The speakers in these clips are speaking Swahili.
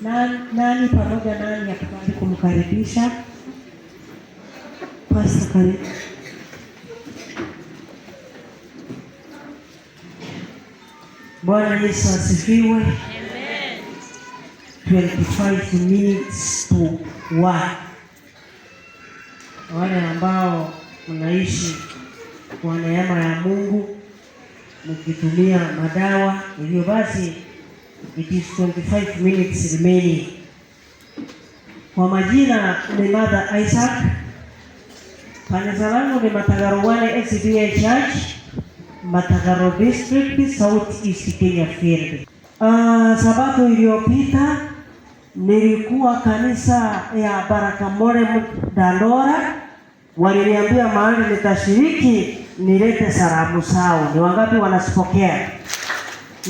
Nani pamoja nani akubali kumkaribisha Pastor karibu. Bwana Yesu asifiwe. Amen. 25 minutes to 1. Wale ambao mnaishi kwa neema ya Mungu mkitumia madawa, hivyo basi it is 25 minutes remaining. Kwa majina ni Mother Isaac. Kanisa langu ni Matagaro 1 SDA Church, Matagaro District, South East Kenya Field. Sabato iliyopita nilikuwa kanisa ya Baraka More Dandora. Waliniambia mahali nitashiriki nilete salamu zao. Ni wangapi wanasipokea?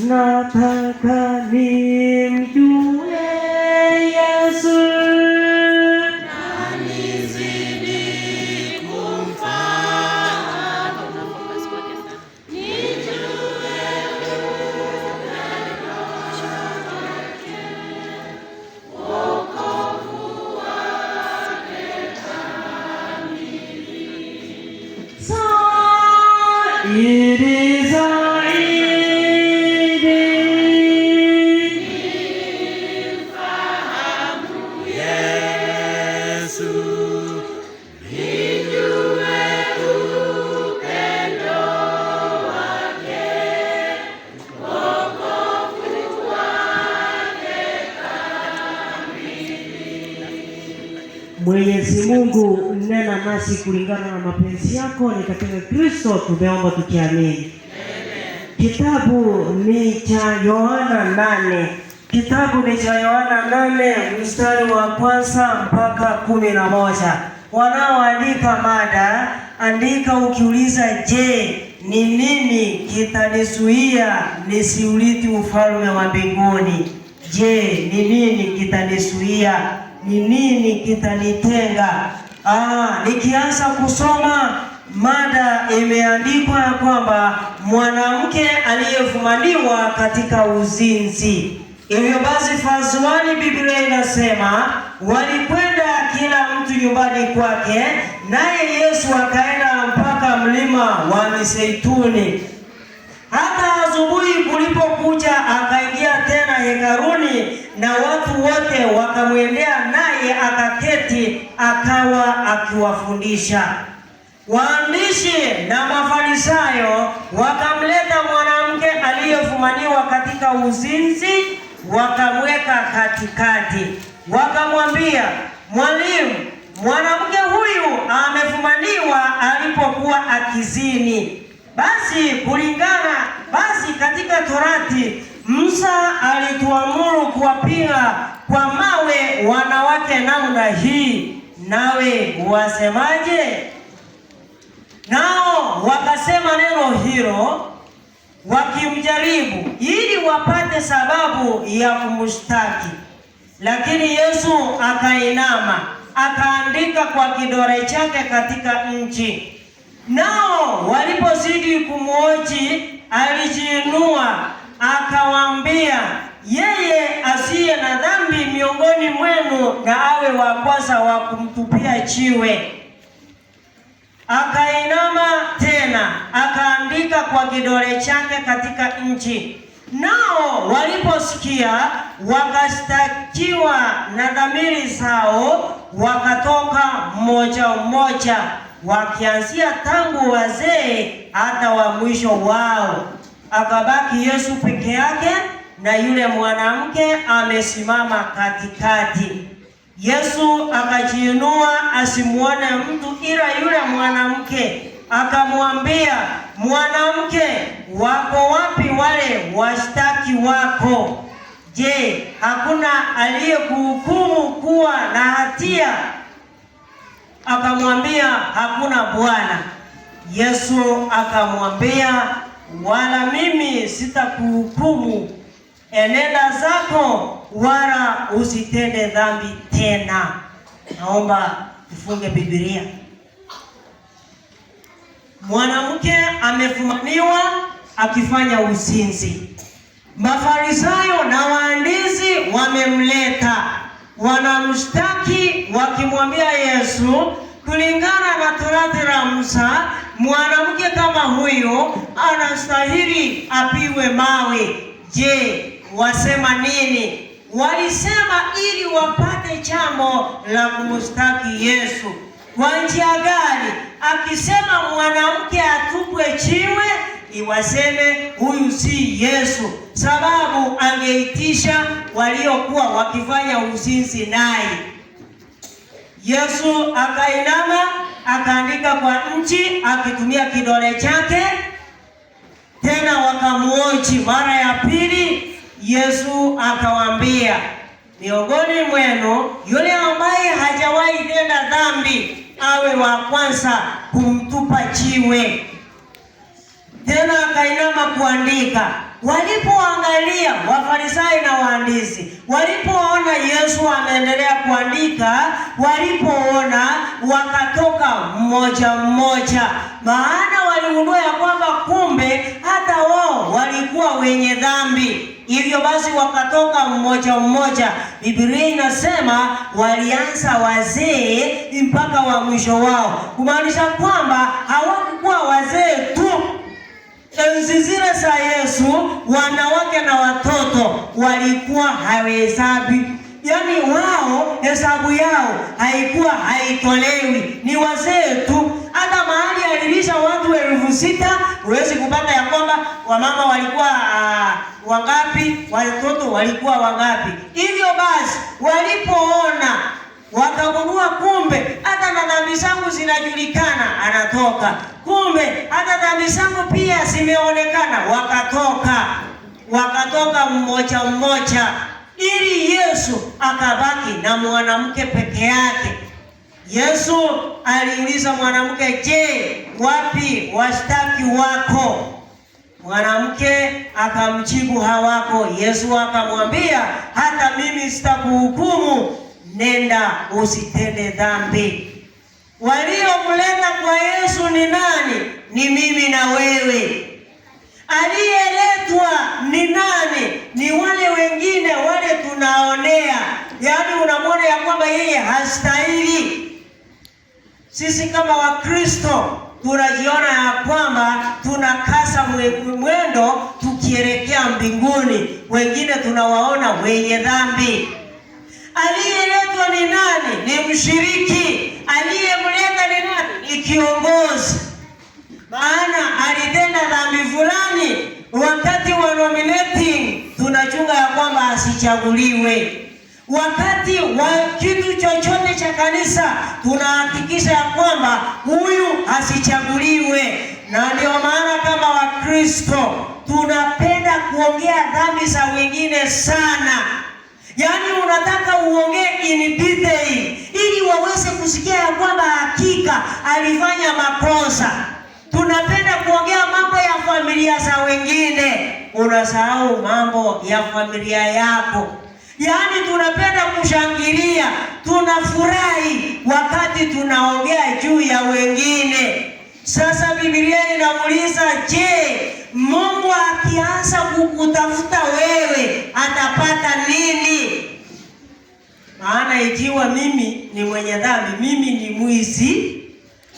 Nataka nimjue Yesu na nizidi kumfahamu, nijue wokovu wake kamili. So it is Mwenyezi Mungu nena nasi kulingana na mapenzi yako, ni katika Kristo tumeomba tukiamini. Kitabu ni cha Yohana 8. Kitabu ni cha Yohana 8 mstari wa kwanza mpaka 11. Wanaoandika mada, andika ukiuliza, je, ni nini kitanizuia nisiurithi ufalme wa mbinguni? Je, ni nini kitanizuia? Ni nini kitanitenga? Nikianza kusoma mada imeandikwa kwamba mwanamke aliyefumaniwa katika uzinzi. Hivyo basi verse 1 Biblia inasema walikwenda kila mtu nyumbani kwake, naye Yesu akaenda mpaka mlima wa Mizeituni. Hata asubuhi kulipokucha akaingia tena hekaluni, na watu wote wakamwendea, naye akaketi akawa akiwafundisha. Waandishi na Mafarisayo wakamleta mwanamke aliyefumaniwa katika uzinzi, wakamweka katikati. Wakamwambia, Mwalimu, mwanamke huyu amefumaniwa alipokuwa akizini. Basi katika Torati Musa alituamuru kuwapiga kwa mawe wanawake namna hii. Nawe wasemaje? Nao wakasema neno hilo wakimjaribu ili wapate sababu ya kumshtaki. Lakini Yesu akainama akaandika kwa kidole chake katika nchi. Nao walipozidi kumhoji, alijiinua akawaambia, yeye asiye na dhambi miongoni mwenu na awe wa kwanza wa kumtupia jiwe. Akainama tena akaandika kwa kidole chake katika nchi. Nao waliposikia wakastakiwa na dhamiri zao, wakatoka mmoja mmoja, wakianzia tangu wazee hata wa mwisho wao. Akabaki Yesu peke yake na yule mwanamke amesimama katikati. Yesu akajiinua asimuone mtu ila yule mwanamke. Akamwambia, mwanamke, wako wapi wale washtaki wako? Je, hakuna aliyekuhukumu kuwa na hatia? Akamwambia, hakuna Bwana. Yesu akamwambia, wala mimi sitakuhukumu. Enenda zako wala usitende dhambi tena. Naomba tufunge Biblia. Mwanamke amefumaniwa akifanya uzinzi. Mafarisayo na waandishi wamemleta, wanamshtaki wakimwambia Yesu, kulingana na Torati la Musa, mwanamke kama huyo anastahili apigwe mawe. Je, wasema nini? Walisema ili wapate jambo la kumshtaki Yesu. Kwa njia gani? Akisema mwanamke atupwe jiwe, iwaseme huyu si Yesu, sababu angeitisha waliokuwa wakifanya uzinzi naye. Yesu akainama akaandika kwa nchi akitumia kidole chake. Tena wakamuoji mara ya pili. Yesu akawaambia, miongoni mwenu yule ambaye hajawahi tenda dhambi awe wa kwanza kumtupa jiwe. Tena akainama kuandika. Walipoangalia Wafarisayo na waandishi, walipoona Yesu ameendelea kuandika, walipoona wakatoka mmoja mmoja, maana waligundua ya kwamba kumbe hata wao walikuwa wenye dhambi. Hivyo basi wakatoka mmoja mmoja. Biblia inasema walianza wazee mpaka wa mwisho wao, kumaanisha kwamba hawakuwa wazee tu. Enzi zile za Yesu, wanawake na watoto walikuwa hawahesabi. Yaani wao hesabu yao haikuwa haitolewi, ni wazee tu. Hata mahali alilisha watu 6,000, huwezi kupata ya kwamba wamama walikuwa wangapi, watoto walikuwa wangapi. Hivyo basi walipoona wakagundua kumbe hata na dhambi zangu zinajulikana, anatoka. Kumbe hata dhambi zangu pia zimeonekana, wakatoka mmoja mmoja, ili Yesu akabaki na mwanamke peke yake. Yesu aliuliza mwanamke, je, wapi washtaki wako? Mwanamke akamjibu, hawako. Yesu akamwambia, hata mimi sitakuhukumu, nenda usitende dhambi. Waliomleta kwa Yesu ni nani? Ni mimi na wewe. Aliyeletwa ni nani? Ni wale wengine, wale tunaonea. Yaani unamwona ya kwamba yeye hastahili. Sisi kama Wakristo tunajiona ya kwamba tunakasa mwendo tukielekea mbinguni. Wengine tunawaona wenye dhambi. Aliyeletwa ni nani? Ni mshiriki. Aliyemleta ni nani? Ni kiongozi. Maana alitenda dhambi fulani, wakati wa nominating tunachunga ya kwamba asichaguliwe. Wakati wa kitu chochote cha kanisa tunahakikisha ya kwamba huyu asichaguliwe. Na ndio maana kama Wakristo tunapenda kuongea dhambi za wengine sana. Yaani unataka uongee in detail ili waweze kusikia ya kwamba hakika alifanya makosa. Tunapenda kuongea mambo ya familia za wengine, unasahau mambo ya familia yako. Yaani tunapenda kushangilia, tunafurahi wakati tunaongea juu ya wengine. Sasa Biblia inamuuliza, je, Mungu akianza kukutafuta wewe atapata nini? Maana ikiwa mimi ni mwenye dhambi, mimi ni mwizi,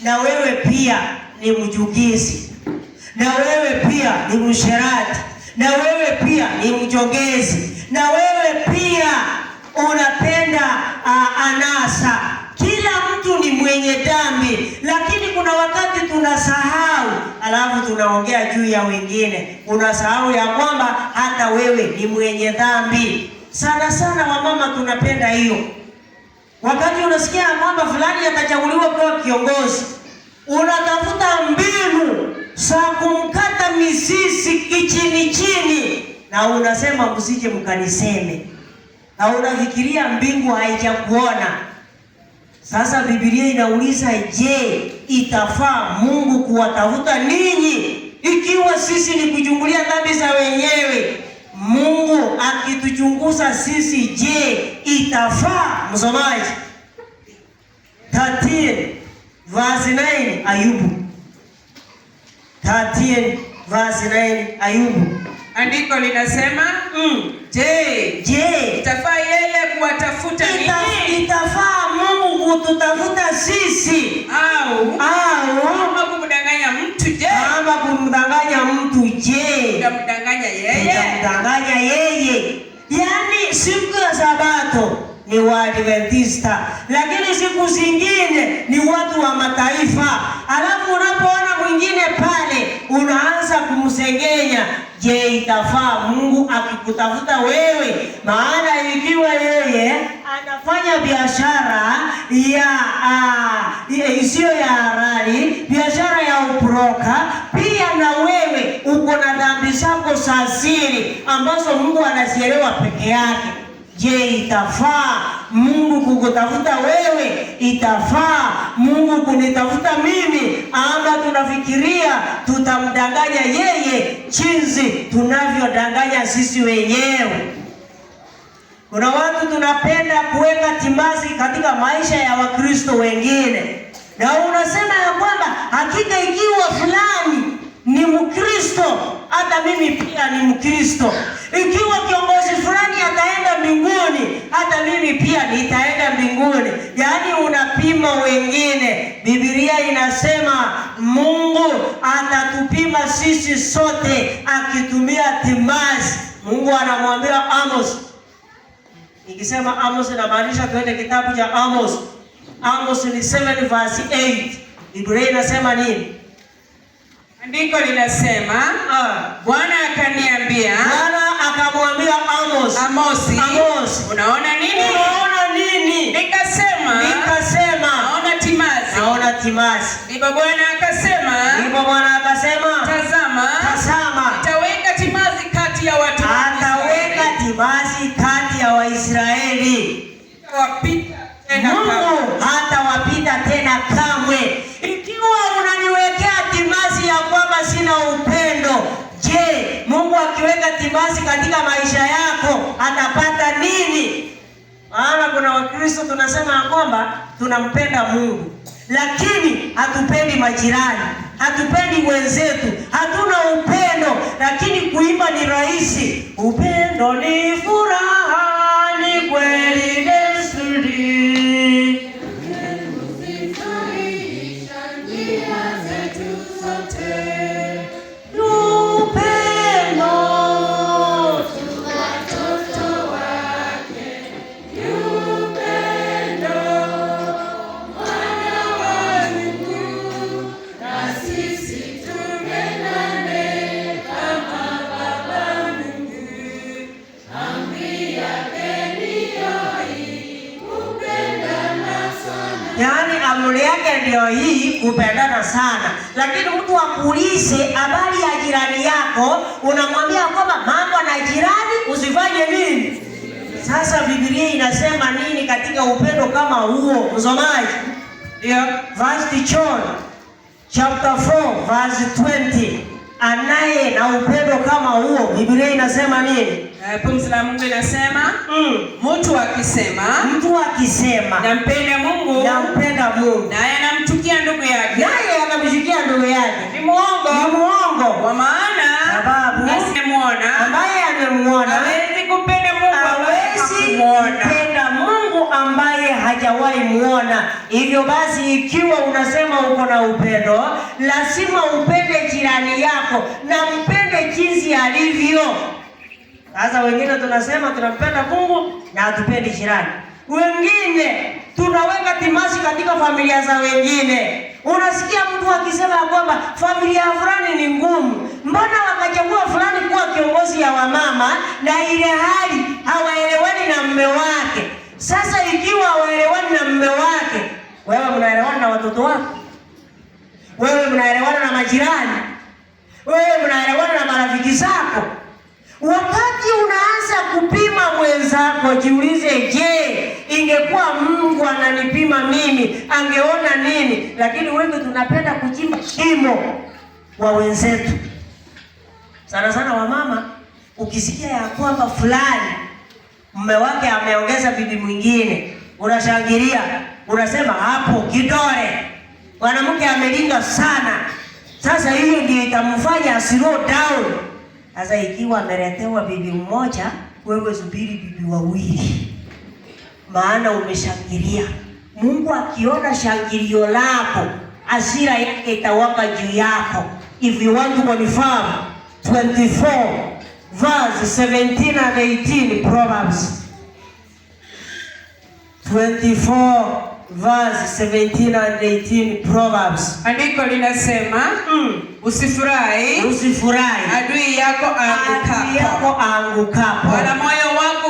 na wewe pia ni mjugizi, na wewe pia ni msherati, na wewe pia ni mjogezi, na wewe pia unapenda anasa. Kila mtu ni mwenye dhambi, lakini kuna wakati tunasahau, alafu tunaongea juu ya wengine. Unasahau ya kwamba hata wewe ni mwenye dhambi. Sana sana wamama tunapenda hiyo. Wakati unasikia kwamba fulani atachaguliwa kuwa kiongozi, unatafuta mbinu za kumkata mizizi kichini chini, na unasema msije mkaniseme, na unafikiria mbingu haijakuona. Sasa Biblia inauliza, je, itafaa Mungu kuwatafuta ninyi ikiwa sisi ni kuchungulia dhambi za wenyewe? Mungu akituchunguza sisi, je, itafaa? Msomaji, 13 verse 9 Ayubu. 13 verse 9 Ayubu. Andiko linasema je, itafaa yeye kuwatafuta nini? Itafaa Mungu kututafuta sisi au kumdanganya mtu? Je, ama kumdanganya mtu? Je, tutamdanganya yeye? Tutamdanganya yeye. Yaani siku ya Sabato ni Waadventista, lakini siku zingine ni watu wa mataifa. Alafu unapoona mwingine pale unaanza kumsengenya. Je, itafaa Mungu akikutafuta wewe? Maana ikiwa yeye anafanya biashara ya isiyo ya halali, biashara ya uproka, pia na wewe uko na dhambi zako za siri ambazo Mungu anazielewa peke yake. Je, itafaa Mungu kukutafuta wewe? Itafaa Mungu kunitafuta mimi? Ama tunafikiria tutamdanganya yeye jinsi tunavyodanganya sisi wenyewe? Kuna watu tunapenda kuweka timazi katika maisha ya Wakristo wengine, na unasema ya kwamba hakika ikiwa fulani ni Mkristo, hata mimi pia ni Mkristo. Ikiwa kiongozi fulani ataenda mbinguni, hata mimi pia nitaenda mbinguni. Yaani unapima wengine. Biblia inasema Mungu atatupima sisi sote akitumia timazi. Mungu anamwambia Amos. Nikisema Amos inamaanisha tuende kitabu cha Amos. Amos ni 7 verse 8. Biblia inasema nini? Andiko linasema Bwana akaniambia, Bwana akamwambia Amosi, unaona nini? Unaona nini? Nikasema naona timazi. Naona timazi. Ndipo Bwana akasema, tazama, nitaweka timazi kati ya watu. Ataweka timazi kati ya Waisraeli. Mungu hatawapita tena kamwe. Ikiwa unaniwekea timazi ya kwamba sina upendo, je, Mungu akiweka timazi katika maisha yako atapata nini? Maana kuna Wakristo tunasema kwamba tunampenda Mungu, lakini hatupendi majirani, hatupendi wenzetu, hatuna upendo. Lakini kuimba ni rahisi. Upendo ni furaha, ni kweli desturi. Yaani amri yake ndio hii, kupendana sana. Lakini mtu akuulize habari ya jirani yako, unamwambia kwamba mambo na jirani usifanye nini? Sasa Biblia inasema nini katika upendo kama huo? Msomaji, verse John chapter 4 verse 20. Anaye na upendo kama huo, Biblia inasema nini? Pumzi la Mungu inasema mtu akisema nampenda Mungu, naye anamchukia ndugu yake, ni muongo. Kwa maana sababu ambaye amemuona hawezi kupenda Mungu ambaye hajawahi muona. Hivyo basi, ikiwa unasema uko na upendo, lazima upende jirani yako na mpende jinsi alivyo. Sasa wengine tunasema tunampenda Mungu na hatupendi jirani. Wengine tunaweka timazi katika familia za wengine. Unasikia mtu akisema kwamba familia fulani ni ngumu, mbona wakachagua fulani kuwa kiongozi ya wamama, na ile hali hawaelewani na mume wake. Sasa ikiwa hawaelewani na mume wake, wewe mnaelewana na watoto wako? Wewe mnaelewana na majirani? Wewe mnaelewana na marafiki zako? Wakati unaanza kupima mwenzako, jiulize, je, ingekuwa Mungu ananipima mimi, angeona nini? Lakini wengi tunapenda kuchimba shimo wa wenzetu. Sana sana wamama, ukisikia ya kwamba fulani mume wake ameongeza bibi mwingine, unashangilia, unasema hapo kidole, mwanamke amelinga sana. Sasa hiyo ndio itamfanya slow down. Sasa ikiwa ameletewa bibi mmoja, wewe subiri bibi wawili, maana umeshangilia. Mungu akiona shangilio lako, hasira yake itawaka juu yako. If you want to confirm, 24 verse 17 and 18 Proverbs. 24 verse 17 and 18 Proverbs. Andiko linasema usifurahi adui yako angukapo, wala moyo wako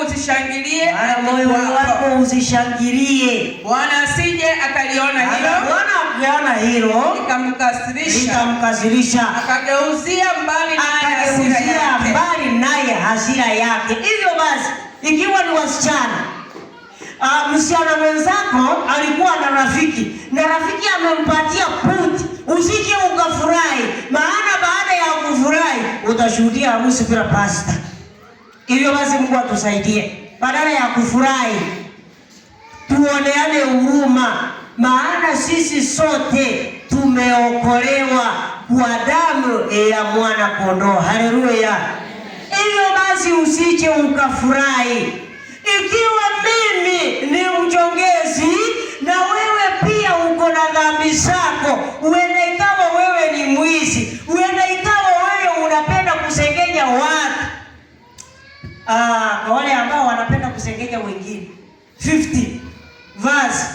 usishangilie, Bwana asije akaliona hilo likamkasirisha, akageuzia mbali naye hasira yake. Hivyo basi, ikiwa ni wasichana, msichana mwenzako alikuwa na rafiki, na rafiki amempatia puti, usije ukafurahi, maana baada ya kufurahi utashuhudia harusi bila pasta. Hivyo basi, Mungu atusaidie, badala ya kufurahi tuoneane huruma, maana sisi sote tumeokolewa kwa damu ya mwana kondoo. Haleluya! Hivyo basi, usije ukafurahi. Ikiwa mimi ni mchongezi na wewe pia uko na dhambi zako, huenda ikawa wewe ni mwizi, huenda ikawa wewe unapenda kusengenya watu. Kwa wale ambao wanapenda kusengenya wengine, 50 verse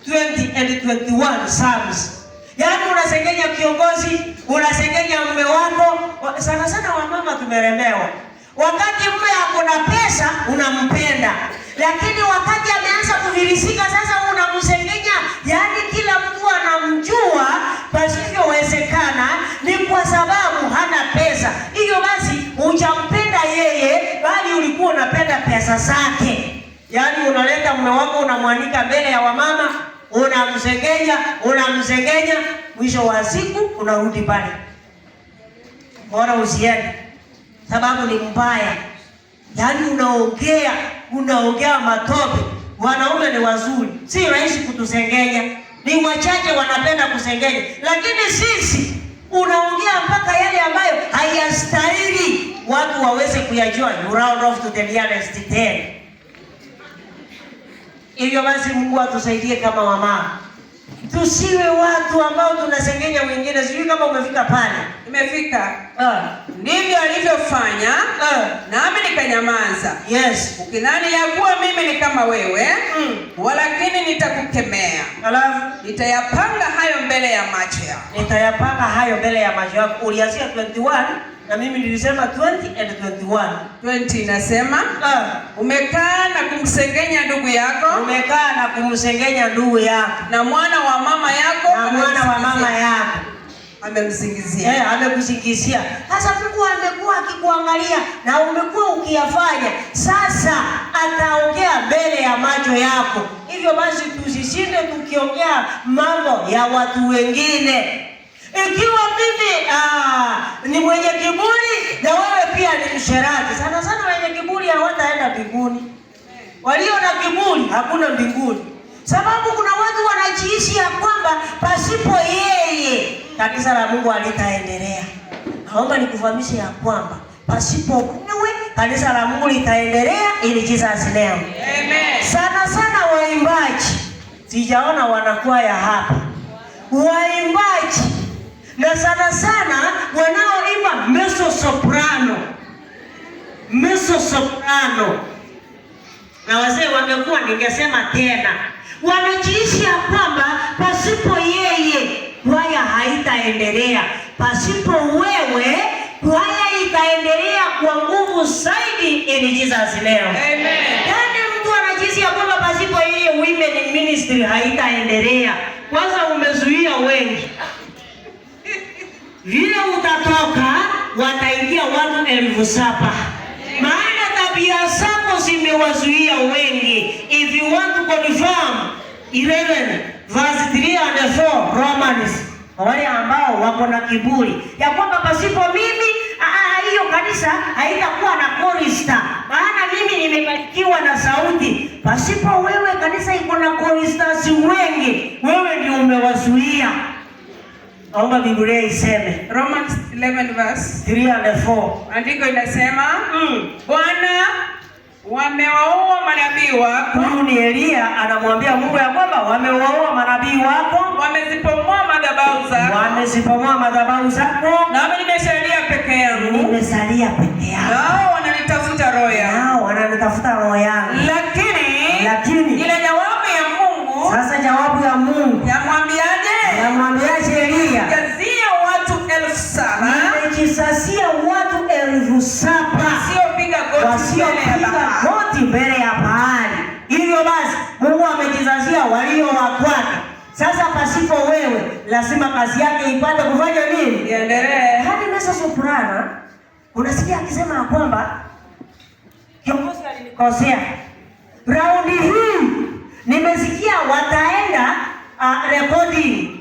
20 and 21 Psalms. Yaani unasengenya kiongozi, unasengenya mume wako. Sana sana wamama tumeremewa. Wakati mume ako na pesa unampenda, lakini wakati ameanza kuvirisika sasa unamsengenya. Yaani kila mtu anamjua pasivyowezekana, ni kwa sababu hana pesa. Hiyo basi hujampenda yeye, bali ulikuwa unapenda pesa zake. Yaani unaleta mume wako unamwanika mbele ya wamama, unamsengenya, mwisho wa siku unarudi pale. Bora usiende, sababu ni mbaya. Yaani unaongea matope. Wanaume ni wazuri, si rahisi kutusengenya, ni wachache wanapenda kusengenya, lakini sisi unaongea mpaka yale ambayo hayastahili watu waweze kuyajua. You round off to the nearest 10. Hivyo basi, Mungu atusaidie kama wamama, tusiwe watu ambao tunasengenya wengine. Sijui kama umefika pale. Imefika. Ndivyo alivyofanya, nami nikanyamaza. Yes. Ukidhani ya kuwa mimi ni kama wewe, walakini nitakukemea. Alafu nitayapanga hayo mbele ya macho yako. Ulianzia 21 na mimi nilisema 20 and 21. 20 inasema umekaa na kumsengenya ndugu yako, na mwana wa mama yako amemsingizia. Amekusingizia. Sasa Mungu amekuwa akikuangalia na umekuwa ukiyafanya. Sasa ataongea mbele ya macho yako. Hivyo basi, tusishinde tukiongea mambo ya watu wengine. Ikiwa mimi ni mwenye kiburi na wewe pia ni msherati, sana sana wenye kiburi hawataenda mbinguni. Walio na kiburi hakuna mbinguni. Sababu kuna watu wanajiishi ya kwamba pasipo yeye kanisa la Mungu halitaendelea. Naomba nikufahamishe ya kwamba pasipo wewe kanisa la Mungu litaendelea, ili Jesus name. Amen. Sana sana waimbaji, sijaona wanakwaya hapa. Waimbaji na sana sana wanaoimba mezzo soprano. Na wazee wangekuwa ningesema tena, wanajiishi ya kwamba pasipo yeye kwaya haitaendelea. Pasipo wewe kwaya itaendelea kwa nguvu zaidi, in Jesus name. Amen. Yaani mtu anajiishi ya kwamba pasipo yeye women ministry haitaendelea. Kwanza umezuia wengi. Vile utatoka wataingia watu 7,000. Maana tabia zako zimewazuia wengi. If you want to confirm 11 verse 3 and 4 Romans, wale ambao wako na kiburi ya kwamba pasipo mimi hiyo kanisa haitakuwa na chorister, maana mimi nimebarikiwa na sauti. Pasipo wewe kanisa iko na choristers wengi, wewe ndio umewazuia. Naomba Biblia iseme. Romans 11 verse 3 and 4. Andiko inasema, Bwana wamewaua manabii wako. Huyu ni Elia anamwambia Mungu ya kwamba wamewaua manabii wako, wamezipomoa madhabahu zako. Wamezipomoa madhabahu zako. Na mimi nimesalia peke yangu. Nimesalia peke yangu. Nao wananitafuta roho yangu. Nao wananitafuta roho yangu. Lakini ile jawabu ya Mungu. Sasa jawabu ya Mungu. Yamwambiaje? Yamwambiaje Elia? Jazia watu 7,000. Nimejisasia watu 7,000. Wasiopiga goti mbele ya bahari. Hivyo basi Mungu amejizasia walio wa kwake. Sasa pasipo wewe lazima kazi yake ipate kufanya nini? Iendelee. Hadi Mesa Soprano unasikia akisema kwamba kiongozi alinikosea. Raundi hii nimesikia wataenda recording.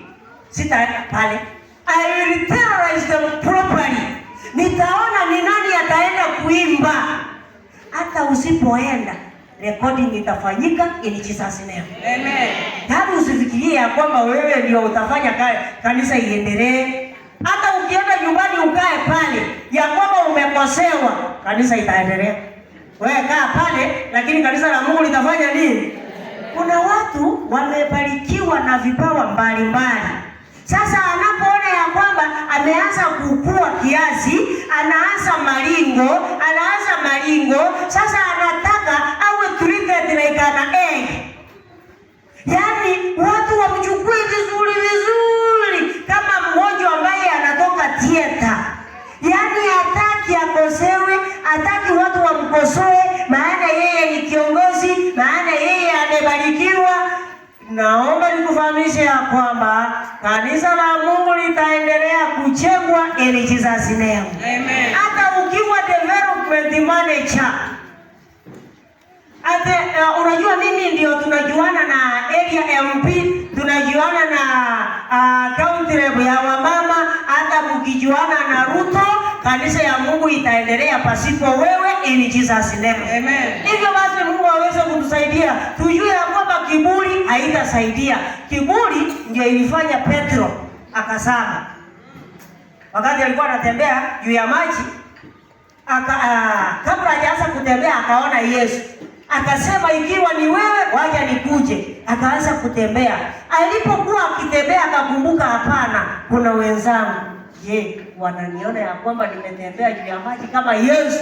Sitaenda pale. I will terrorize them properly. Nitaona ni nani ataenda kuimba. Hata usipoenda recording itafanyika in Jesus name. Amen. Hadi usifikirie ya kwamba wewe ndio utafanya kanisa iendelee. Hata ukienda nyumbani ukae pale ya kwamba umekosewa, kanisa itaendelea. Wewe kaa pale lakini kanisa la Mungu litafanya nini? Kuna watu wamebarikiwa na vipawa mbalimbali. Sasa anapoona ya kwamba ameanza kukua kiasi, anaanza maringo, sasa anataka awe treated like an egg. Yaani watu wamchukue vizuri kama mgonjwa ambaye anatoka theater. Yaani hataki akosewe, hataki watu wamkosoe, maana yeye ni kiongozi, maana yeye amebarikiwa. Naomba nikufahamishe ya kwamba kanisa la Mungu litaendelea kujengwa in Jesus name. Amen. Hata ukiwa development manager. Unajua mimi ndio tunajuana na area MP, tunajuana na county rep ya wamama, hata mkijuana na Ruto, kanisa ya Mungu itaendelea pasipo wewe in Jesus name. Amen. Hivyo basi Mungu aweze kutusaidia. Tujue ya kwamba kiburi haitasaidia. Kiburi ndio ilifanya Petro akasama. Wakati alikuwa anatembea juu ya maji, kabla hajaanza kutembea akaona Yesu. Akasema ikiwa ni wewe wacha nikuje. Akaanza kutembea. Alipokuwa akitembea akakumbuka hapana, kuna wenzangu. Je, wananiona ya kwamba nimetembea juu ya maji kama Yesu?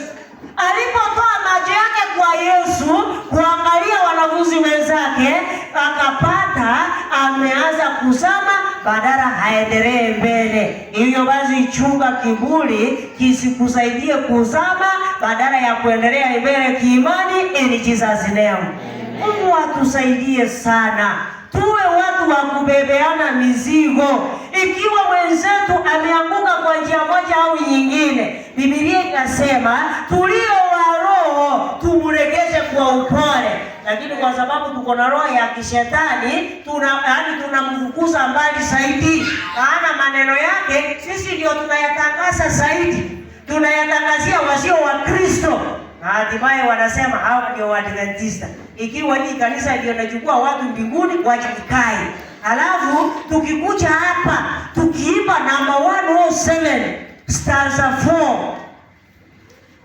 Alipotoa macho yake kwa Yesu kuangalia wanafunzi wenzake, akapata ameanza kusama badala haendelee mbele. Hivyo basi chunga kiburi kisikusaidie kuzama badala ya kuendelea mbele kiimani in Jesus name. Mungu atusaidie sana. Tuwe watu wa kubebeana mizigo. Ikiwa mwenzetu ameanguka kwa njia moja au nyingine, Biblia inasema tulio wa roho tumregeshe kwa upole. Lakini kwa sababu tuko na roho ya kishetani, tunamfukuza mbali zaidi. Maana maneno yake sisi ndio tunayatangaza zaidi. Tunayatangazia wasio wa Kristo. Na hatimaye wanasema hawa ndio Waadventista. Ikiwa hii kanisa ndio inachukua watu mbinguni, wacha ikae. Alafu tukikuja hapa tukiimba namba 107 stanza 4.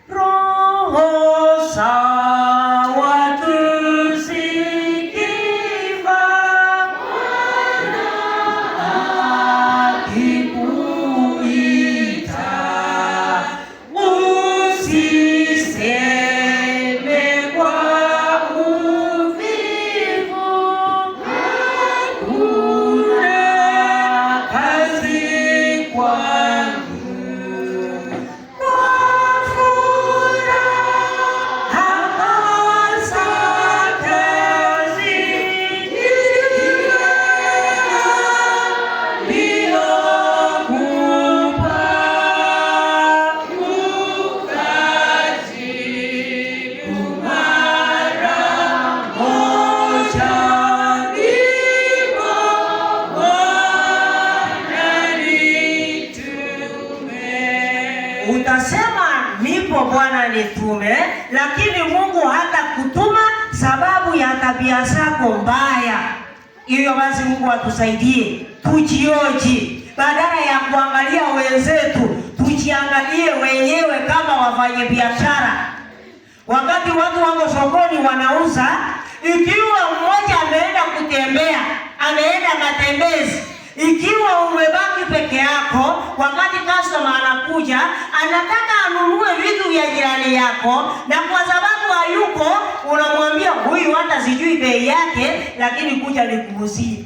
Roho sawa tusikiva akikuita usiseme kwa uvivu, una kazi kwangu. Utasema nipo Bwana nitume, lakini Mungu hata kutuma sababu ya tabia zako mbaya. Hivyo basi Mungu atusaidie, tujioji. badala ya kuangalia wenzetu, tujiangalie wenyewe kama wafanye biashara. Wakati watu wako sokoni wanauza, ikiwa mmoja ameenda kutembea, ameenda matembezi, ikiwa umebaki peke yako, wakati customer anakuja, anataka anunue vitu vya jirani yako, na kwa sababu hayuko, unamwambia huyu hata sijui bei yake, lakini kuja nikuuzie.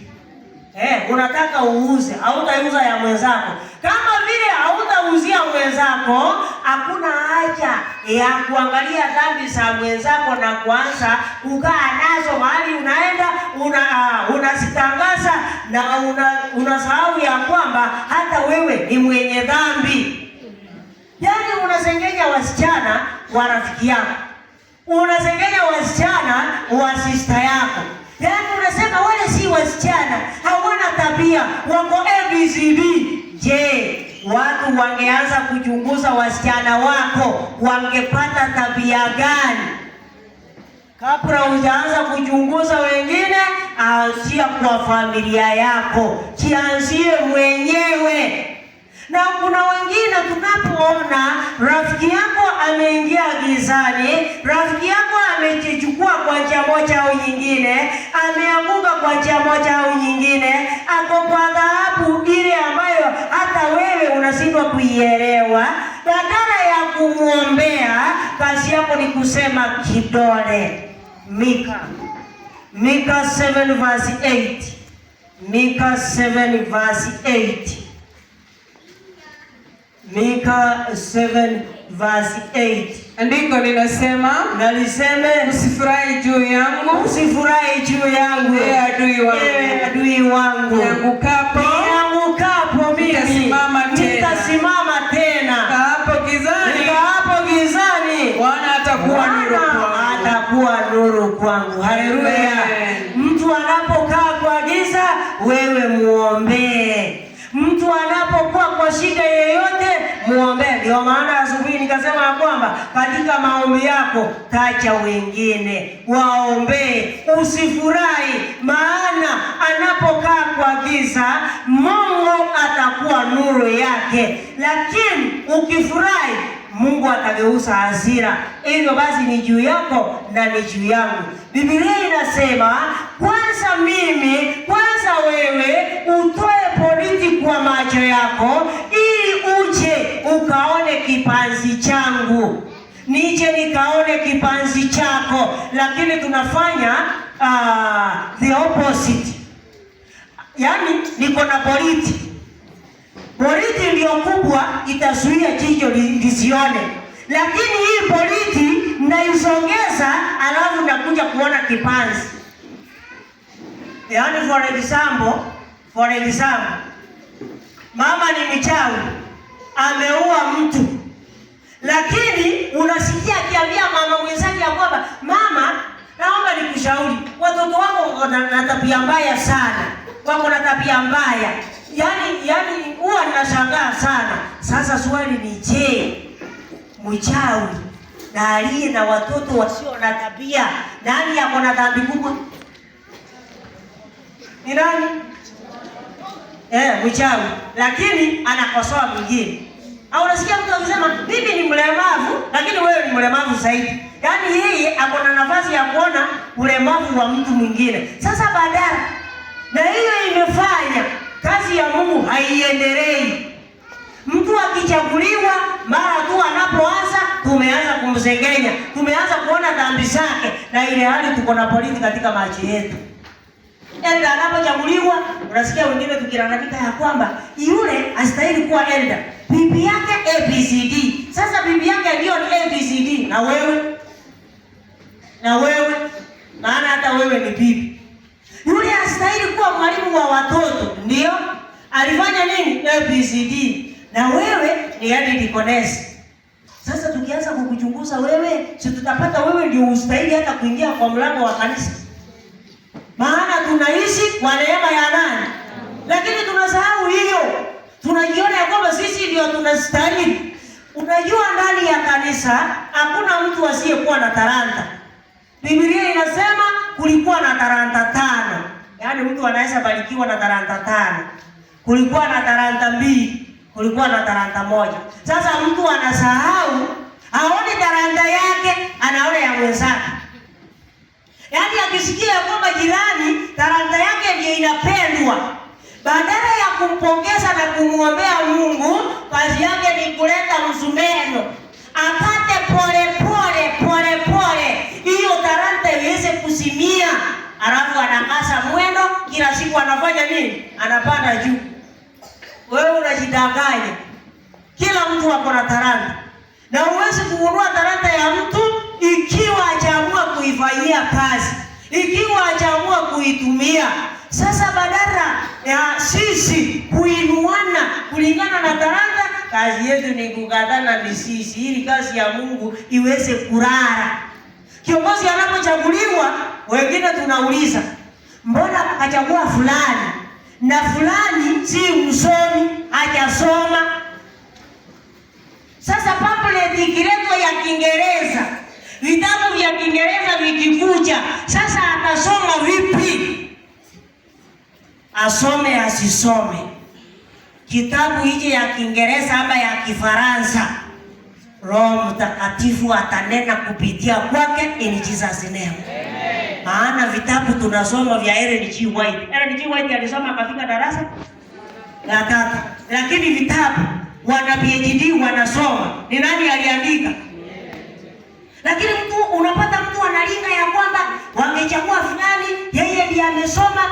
Unataka uuze, hautauza ya mwenzako. Kama vile hautauzia mwenzako, hakuna haja ya kuangalia dhambi za mwenzako na kuanza kukaa nazo mahali unaenda unazitangaza na unasahau ya kwamba hata wewe ni mwenye dhambi. Yaani unasengenya wasichana wa rafiki yako, unasengenya wasichana wa sister yako. Yaani unasema wale si wasichana, hawana tabia, wako ABCD. Je, watu wangeanza kuchunguza wasichana wako, wangepata tabia gani? Kabla hujaanza kuchunguza wengine, anzia kwa familia yako, jianzie mwenyewe. Na kuna wengine tunapoona rafiki yako ameingia gizani, rafiki yako amejichukua kwa njia moja au nyingine, ameanguka kwa njia moja au nyingine, ako kwa dhahabu ile ambayo hata wewe unashindwa kuielewa, badala ya kumuombea, kazi yako ni kusema kidole. Mika 7 verse 8. Mika 7 verse 8. Mika 7 verse 8. Andiko linasema, naliseme, usifurahi juu yangu, usifurahi juu yangu, adui wangu, niangukapo mimi nitasimama tena, hapo gizani Bwana atakuwa nuru kwangu. Haleluya. Mtu anapokaa kwa giza, wewe muombee. Mtu anapokuwa kwa shida yoyote, muombee. Ndio maana asubuhi nikasema ya kwamba katika maombi yako tacha wengine, waombee. Usifurahi, maana anapokaa kwa giza, Mungu atakuwa nuru yake. Lakini ukifurahi, Mungu atageuza hasira. Hivyo basi ni juu yako na ni juu yangu. Biblia inasema kwanza wewe utoe politi kwa macho yako, ili uje ukaone kipanzi changu, nije nikaone kipanzi chako. Lakini tunafanya the opposite. Yaani niko na politi ndio kubwa, itazuia jicho lisione, lakini hii politi naisongeza, alafu nakuja kuona kipanzi. Yaani for example, mama ni mchawi, ameua mtu, lakini unasikia akiambia mama mwenzake ya kwamba, mama, naomba nikushauri, watoto wako wako na tabia mbaya sana, wako na tabia mbaya. Yaani huwa ninashangaa sana. Sasa swali ni je, mchawi na aliye na watoto wasio na tabia, nani yako na dhambi kubwa? Ni nani? Mchawi, lakini anakosoa mwingine. Au unasikia mtu akisema mimi ni mlemavu, lakini wewe ni mlemavu zaidi. Yaani yeye ako na nafasi ya kuona ulemavu wa mtu mwingine. Sasa badala na hiyo imefanya kazi ya Mungu haiendelei. Mtu akichaguliwa, mara tu anapoanza, tumeanza kumsengenya, tumeanza kuona dhambi zake, na ile hali tuko na politi katika macho yetu. Elda anapochaguliwa, unasikia wengine tukilalamika ya kwamba yule astahili kuwa elda, bibi yake ABCD. Sasa bibi yake ndio ni ABCD, na wewe maana hata wewe ni bibi. Yule astahili kuwa mwalimu wa watoto, ndio alifanya nini? ABCD. Na wewe ni hadi dikonesi. Sasa tukianza kukuchunguza wewe, si tutapata wewe ndio ustahili hata kuingia kwa mlango wa kanisa. Maana tunaishi kwa neema ya nani? Lakini tunasahau hiyo. Tunajiona ya kwamba sisi ndio tunastahili. Unajua ndani ya kanisa hakuna mtu asiyekuwa na talanta. Biblia inasema kulikuwa na talanta 5. Yaani mtu anaweza barikiwa na talanta 5. kulikuwa na talanta 2, kulikuwa na talanta 1. Sasa mtu anasahau, haoni talanta yake, anaona ya mwenzake. Yaani akisikia kwamba jirani talanta yake ndiyo inapendwa, badala ya kumpongeza na kumwombea Mungu, kazi yake ni kuleta msumeno, akate pole pole hiyo talanta iweze kusimia. Alafu anakasa mwendo, kila siku anafanya nini? Anapanda juu. Wewe unajidanganya. Kila mtu ako na talanta. Na huwezi kugundua talanta ya mtu ikiwa hajaamua kuifanyia kazi, ikiwa hajaamua kuitumia. Sasa badala ya sisi kuinuana kulingana na talanta, kazi yetu ni kugatana ni sisi, ili kazi ya Mungu iweze kurara. Kiongozi anapochaguliwa, wengine tunauliza, mbona akachagua fulani? Na fulani si msomi, hajasoma. Sasa pamphlet ikiletwa ya Kiingereza, vitabu vya Kiingereza vikikuja, sasa atasoma vipi? Asome asisome kitabu hiki ya Kiingereza ama ya Kifaransa, Roho Mtakatifu atanena kupitia kwake in Jesus name. Maana vitabu tunasoma vya Ellen G. White. Ellen G. White alisoma akafika darasa la 3. Lakini vitabu wana PhD wanasoma. Ni nani aliandika? Lakini mtu unapata mtu analinga ya kwamba wangechagua fulani, yeye ndiye amesoma,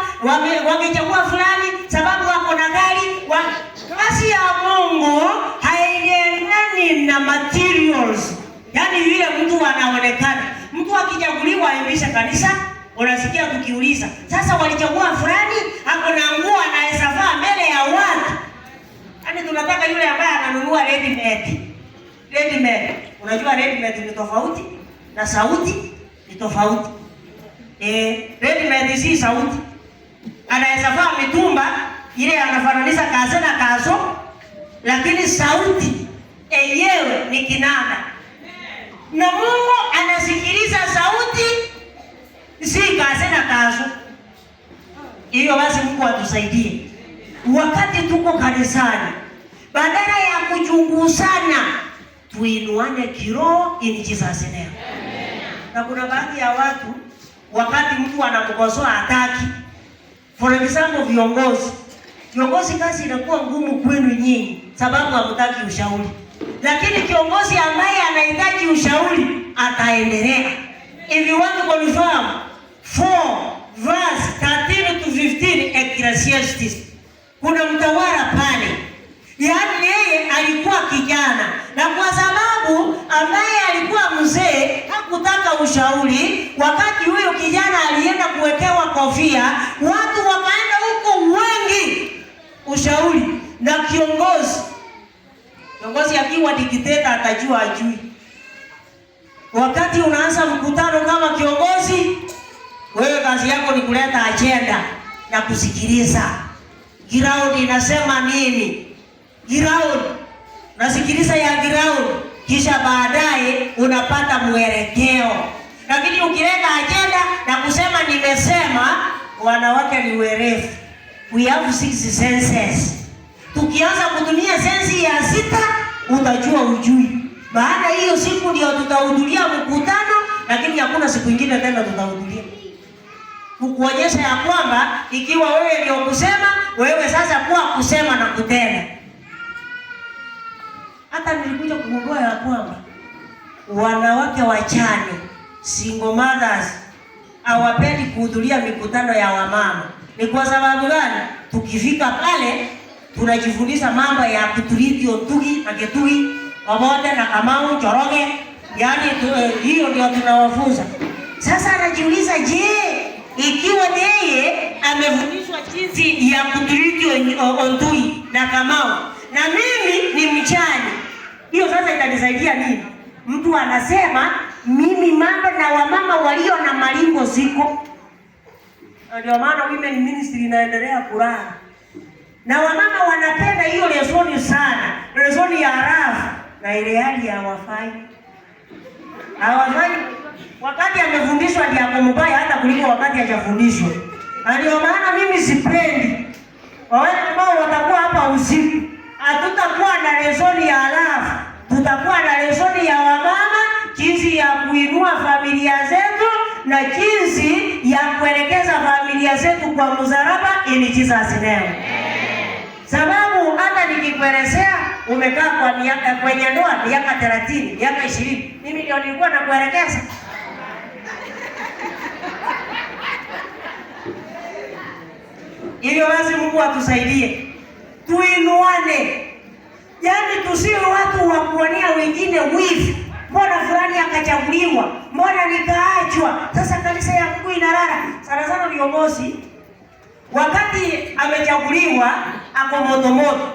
wangechagua fulani sababu wako na gari. Kazi ya Mungu haiendani na materials. Yaani vile mtu anaonekana. Mtu akichaguliwa aimbisha kanisa, unasikia tukiuliza, sasa walichagua fulani, hapo na nguo anaweza vaa mbele ya watu. Yaani tunataka yule ambaye ananunua ready made. Ready made. Unajua ready made ni tofauti na sauti ni tofauti. Ready made si sauti. Anaweza vaa mitumba ile anafananisha kaze na kazo, lakini sauti yenyewe ni kinanda. Na Mungu anasikiliza sauti, si kaze na kazo. Hiyo basi Mungu atusaidie. Wakati tuko kanisani, badala ya kuchunguzana, tuinuane kiroho in Jesus name. Na kuna baadhi ya watu, wakati mtu anamkosoa hataki. For example, viongozi kazi inakuwa ngumu kwenu nyinyi sababu hamtaki ushauri. Lakini kiongozi ambaye anahitaji ushauri ataendelea. If you want to confirm 4 verse 13 to 15 Ecclesiastes, kuna mtawala pale. Yaani yeye alikuwa kijana, na kwa sababu ambaye alikuwa mzee hakutaka ushauri, wakati huyo kijana alienda kuwekewa kofia, watu wakaenda huko wengi ushauri. Na kiongozi akiwa dikteta atajua ajui. Wakati unaanza mkutano kama kiongozi, wewe kazi yako ni kuleta agenda na kusikiliza. Ground inasema nini? Ground. Nasikiliza ya ground, kisha baadaye unapata mwelekeo. Lakini ukileta agenda na kusema nimesema, wanawake ni werefu. We have 6 senses. Tukianza kutumia sensi ya 6, utajua ujui. Baada hiyo siku ndio tutahudhuria mkutano, lakini hakuna siku nyingine tena tutahudhuria. Kukuonyesha ya kwamba ikiwa wewe ndio kusema, wewe sasa kuwa kusema na kutenda. Hata nilikuja kugundua ya kwamba wanawake wachane, single mothers, hawapendi kuhudhuria mikutano ya wamama. Ni kwa sababu gani? Tukifika pale tunajifundisha mambo ya kuturiti otugi na ketugi, Obote na Kamau Njoroge. Yaani hiyo ndio tunawafunza. Sasa anajiuliza, je, ikiwa yeye amefundishwa jinsi ya kuturiti Ontui na Kamau na mimi ni mchani, hiyo sasa itanisaidia nini? Mtu anasema mimi mambo na wamama walio na malingo ziko. Ndio maana women ministry inaendelea kulala. Na wamama wanapenda hiyo lesoni sana. Lesoni ya rafu na ile hali ya hawafai. Wakati amefundishwa ndio ako mbaya hata kuliko wakati hajafundishwa. Ndio maana mimi sipendi wale ambao watakuwa hapa usiku, hatutakuwa na lesoni ya alafu, tutakuwa na lesoni ya wamama, jinsi ya kuinua familia zetu na jinsi ya kuelekeza familia zetu kwa msalaba in Jesus name. Sababu hata nikikuelezea umekaa kwa miaka kwenye ndoa miaka 30, miaka 20, mimi ndio nilikuwa nakuelekeza. Hivyo basi Mungu atusaidie. Tuinuane. Yaani tusiwe watu wa kuonea wengine wivu. Mbona fulani akachaguliwa? Mbona nikaachwa? Sasa kanisa ya Mungu inalala. Sana sana viongozi wakati amechaguliwa ako moto.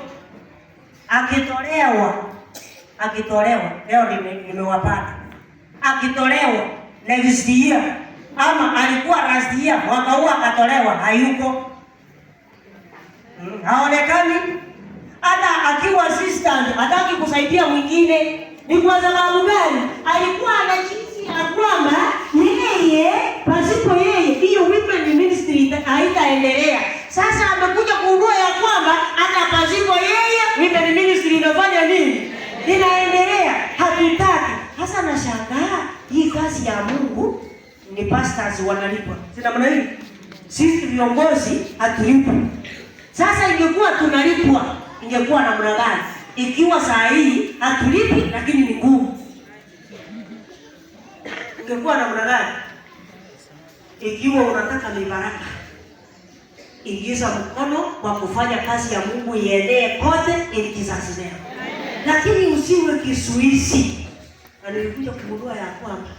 Akitolewa. Leo nimewapata. Akitolewa next year ama alikuwa last year mwaka huu akatolewa hayuko. Haonekani. Hata akiwa assistant hataki kusaidia mwingine. Ni kwa sababu gani? Alikuwa anajisi ya kwamba yeye pasipo yeye hiyo women ministry haitaendelea. Sasa amekuja kugundua ya kwamba hata pasipo yeye women ministry inafanya nini? Inaendelea. Hatutaki. Sasa nashangaa hii kazi ya Mungu ni pastors wanalipwa. Si namna hii? Sisi viongozi hatulipwi. Sasa ingekuwa tunalipwa, ingekuwa namna gani? Ikiwa saa hii hatulipi lakini ni ngumu, ingekuwa namna gani? Ikiwa unataka mibaraka, ingiza mkono kwa kufanya kazi ya Mungu ienee kote ili kizazi leo. Lakini usiwe kisuizi. Na nilikuja kugundua ya kwamba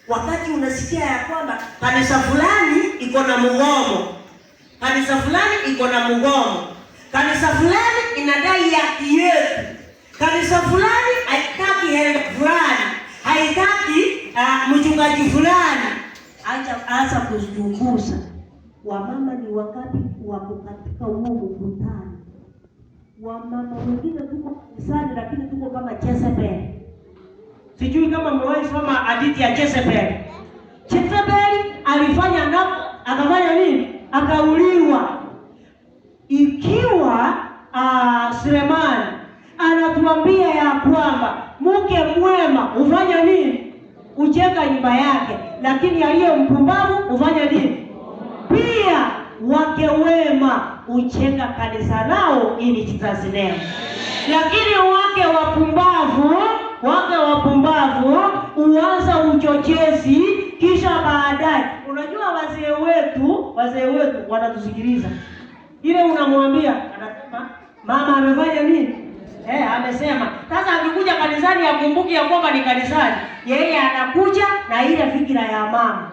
wakati unasikia ya kwamba kanisa fulani iko na mgomo, kanisa fulani iko na mgomo, kanisa fulani inadai haki yetu, kanisa fulani haitaki hela fulani, haitaki mchungaji fulani, acha kuzichunguza. Wamama ni wakati wako katika huo mkutano. Wamama wengine tuko kanisani lakini tuko kama Jezebel. Sijui kama mmewahi soma hadithi ya Jezebel. Jezebel akafanya nini? Akauliwa. Ikiwa Sulemani anatuambia ya kwamba mke mwema hufanya nini? Ujenga nyumba yake, lakini aliye mpumbavu hufanya nini? Pia wake wema ujenga kanisa lao ili kizazi leo. Lakini wake wapumbavu uanza uchochezi, kisha baadaye unajua wazee wetu wanatusikiliza. Ile unamwambia anasema mama amefanya nini? Amesema. Sasa akikuja kanisani akumbuki ya kwamba ni kanisani. Yeye anakuja na ile fikira ya mama.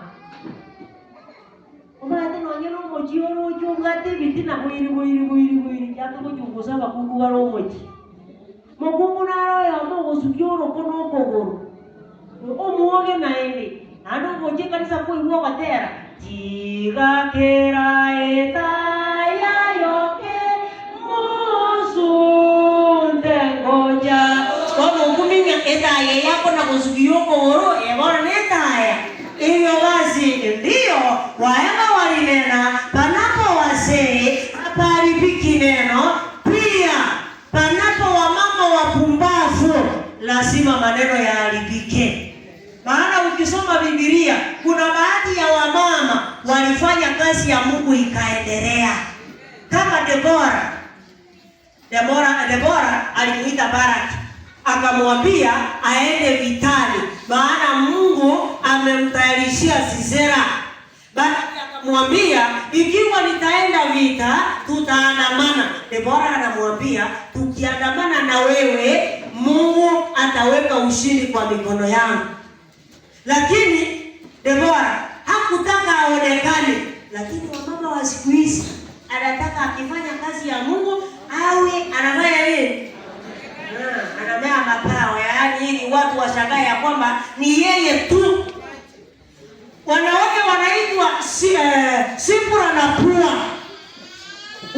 Umati nonyelo mojioro chungate bitina mwiri jato kuchunguza bakungu baro moji. Mokungu naro ya mo sukioro kono kogoro. Omuoge naende. Ando moje kanisa ko iwo batera. Jiga kera eta yoke musunde ngoja. Kono kuminga eta yako na kusukioko oro ebora netaya. Hivyo basi ndio waema walinena panapo wazee hapaharibiki neno, pia panapo wamama wapumbavu lazima maneno yaharibike. Maana ukisoma Biblia kuna baadhi ya wamama walifanya kazi ya Mungu ikaendelea. Kama Debora alimuita Baraki akamwambia aende vitani, maana Mungu amemtayarishia Sisera. Baraki akamwambia ikiwa nitaenda vita tutaandamana. Debora anamwambia tukiandamana na wewe Mungu ataweka ushindi kwa mikono yangu. Lakini Debora hakutaka aonekane. Lakini wamama wa siku hizi anataka akifanya kazi ya Mungu awe anafanya nini? Anamea mapao, yaani ili watu washangae ya kwamba ni yeye tu. Wanawake wanaitwa Sipora na Pua.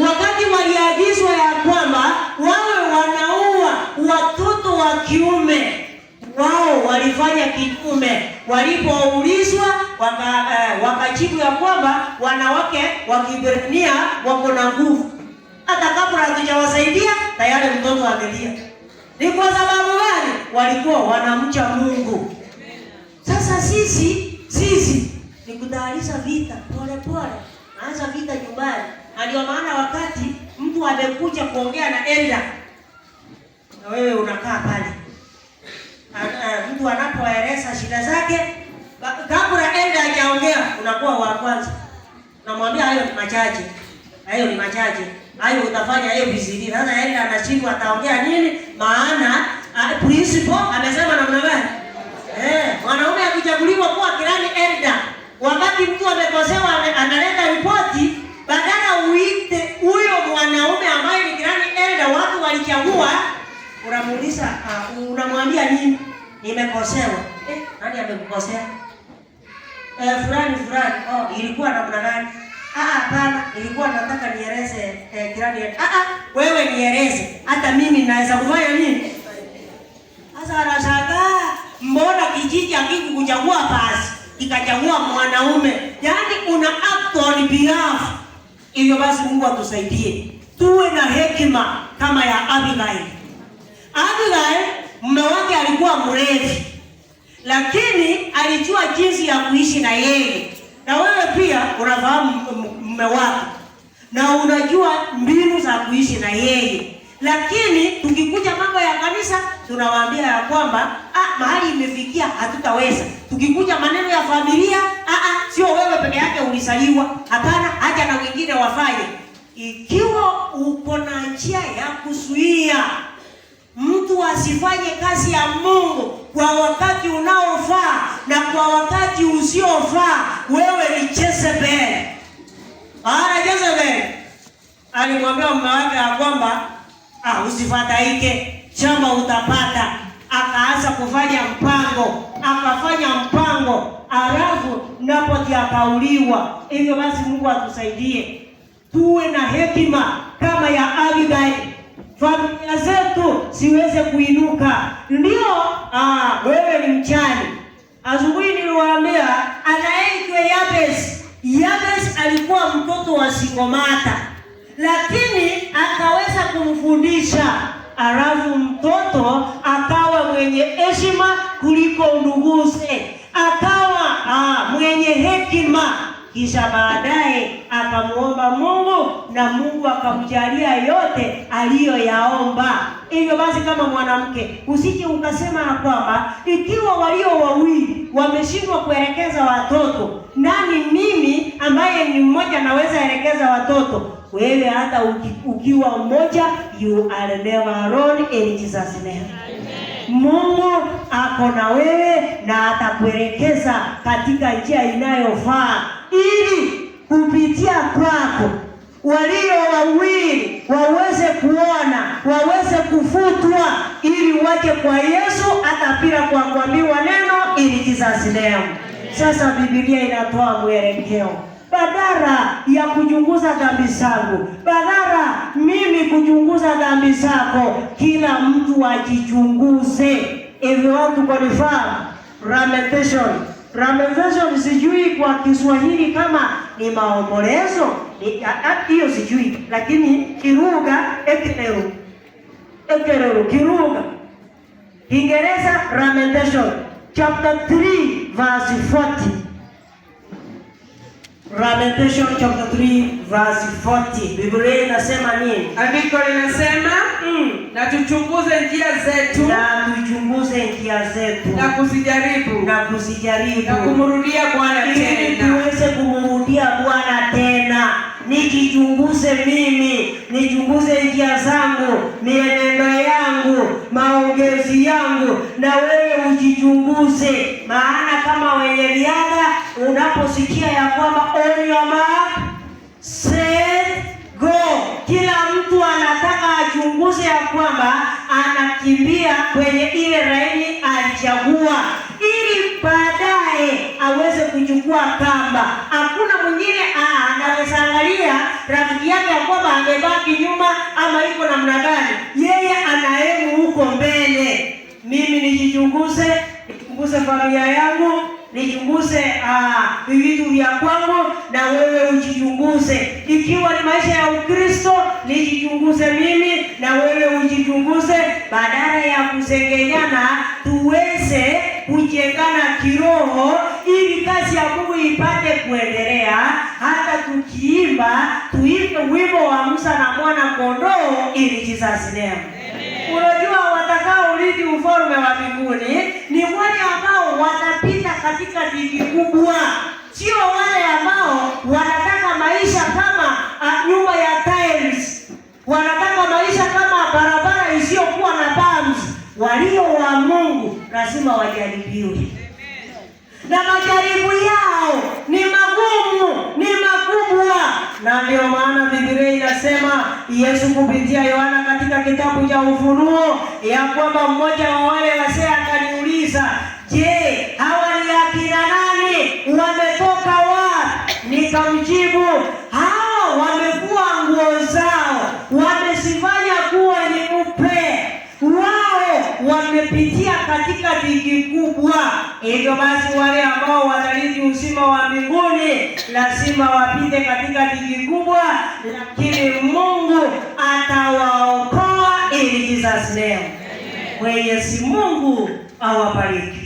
Wakati waliagizwa ya kwamba wawe wanaua watoto wa kiume, wao walifanya kinyume. Walipoulizwa wakajibu ya kwamba wanawake wa Kiebrania wako na nguvu. Hata kabla hatujawasaidia tayari mtoto amelia. Ni kwa sababu gani? Walikuwa wanamcha Mungu. Sasa sisi ni kutayarisha vita pole pole. Naanza vita nyumbani. Na ndio maana wakati mtu amekuja kuongea na elder, na wewe unakaa pale. Mtu anapoeleza shida zake, kabla elder hajaongea unakuwa wa kwanza. Namwambia hayo ni machache. Hayo ni machache. Hayo utafanya ABCD. Sasa elder anashindwa ataongea nini? Maana principal amesema namna gani? Mwanaume akichaguliwa kuwa kirani elder, wakati mtu amekosewa analeta ripoti, badala uite huyo mwanaume ambaye ni kirani elder watu walichagua, unamuuliza unamwambia nini? Nimekosewa. Nani amekukosea? Fulani. Ilikuwa namna gani? Hapana, nilikuwa nataka nieleze kirani. Wewe nieleze. Hata mimi naweza kufanya nini? Sasa anashangaa, mbona kijiji hakikuchagua basi ikachagua mwanaume? Yaani una act on behalf. Hivyo basi Mungu atusaidie. Tuwe na hekima kama ya Abigail. Abigail mume wake alikuwa mrefu, lakini alijua jinsi ya kuishi na yeye. Na wewe pia unafahamu mume wako na unajua mbinu za kuishi na yeye. Lakini tukikuja mambo ya kanisa tunawaambia ya kwamba mahali imefikia hatutaweza. Tukikuja maneno ya familia, sio wewe peke yake ulisaliwa. Hapana, haja na wengine wafanye. Ikiwa uko na njia ya kuzuia mtu asifanye kazi ya Mungu kwa wakati unaofaa na kwa wakati usiofaa, wewe ni Jezebel. Jezebel alimwambia mume wake ya kwamba usifadhaike, shamba utapata. Akaanza kufanya akafanya mpango, alafu Nabothi akauliwa. Hivyo basi Mungu atusaidie. Tuwe na hekima kama ya Abigail. Familia zetu siweze kuinuka. Ndio, wewe ni mchani. Asubuhi niliwaambia anaitwa Yabes. Yabes alikuwa mtoto wa singomata, lakini akaweza kumfundisha, alafu mtoto akawa mwenye heshima kuliko nduguze, akawa mwenye hekima. Kisha baadaye akamuomba Mungu na Mungu akamjalia yote aliyoyaomba. Hivyo basi kama mwanamke usije ukasema kwamba ikiwa walio wawili wameshindwa kuelekeza watoto, nani mimi ambaye ni mmoja naweza elekeza watoto? Wewe hata ukiwa mmoja, you are never alone in Jesus name. Mungu ako na wewe na atakuelekeza katika njia inayofaa, ili kupitia kwako walio wawili waweze kuona, waweze kufutwa, ili waje kwa Yesu hata bila kuambiwa neno, ili Jesus name. Sasa Biblia inatoa mwelekeo. Badala ya kuchunguza dhambi zangu, badala mimi kuchunguza dhambi zako, kila mtu ajichunguze. If you want to confirm, lamentation sijui kwa Kiswahili kama ni maombolezo, hiyo sijui, lakini kiruga ekerero kiruga. Kiingereza lamentation chapter 3 verse 40. Lamentation chapter 3 verse 40. Biblia inasema nini? Andiko linasema na tuchunguze njia zetu, na kuzijaribu, na kumrudia Bwana tena, tuweze kumrudia Bwana tena. Nijichunguze mimi, nichunguze njia zangu, mienendo yangu, maongezi yangu, na wewe ujichunguze. Maana kama wenye riadha unaposikia ya kwamba on your mark, set, go, kila mtu anataka achunguze ya kwamba anakimbia kwenye ile laini alichagua, ili baadaye aweze kuchukua kamba. Hakuna mwingine anaweza angalia rafiki yake ya kwamba amebaki nyuma ama iko namna gani. Yeye anaemu huko mbele. Mimi nijichunguze, nichunguze familia yangu, nichunguze vitu vya kwangu, na wewe ujichunguze. Ikiwa ni maisha ya Ukristo, nijichunguze. nijichunguze mimi na wewe ujichunguze, badala ya kusengenyana tuweze kujengana kiroho, ili kazi ya Mungu ipate kuendelea. Hata tukiimba tuimbe wimbo wa Musa na mwana kondoo, ili Jesus name. Unajua watakao urithi ufalme wa mbinguni ni wale ambao watapita katika dhiki kubwa, sio wale ambao wanataka maisha kama nyumba ya tiles, wanataka maisha kama barabara isiyokuwa na bumps. Walio wa Mungu lazima wajaribiwe, na majaribu yao ni magumu, ni makubwa. Na ndio maana Biblia inasema, Yesu kupitia Yohana katika kitabu cha Ufunuo, ya kwamba mmoja wa wale wazee akaniuliza, je, hawa ni akina nani? Wametoka wapi? Nikamjibu, hao wamevua nguo zao, wamesifanya kuwa ni upe, wao wamepitia katika dhiki kubwa. Hivyo basi wale ambao watarithi uzima wa mbinguni lazima wapite katika dhiki kubwa, lakini Mungu atawaokoa, ili Jesus name. Mwenyezi Mungu awabariki.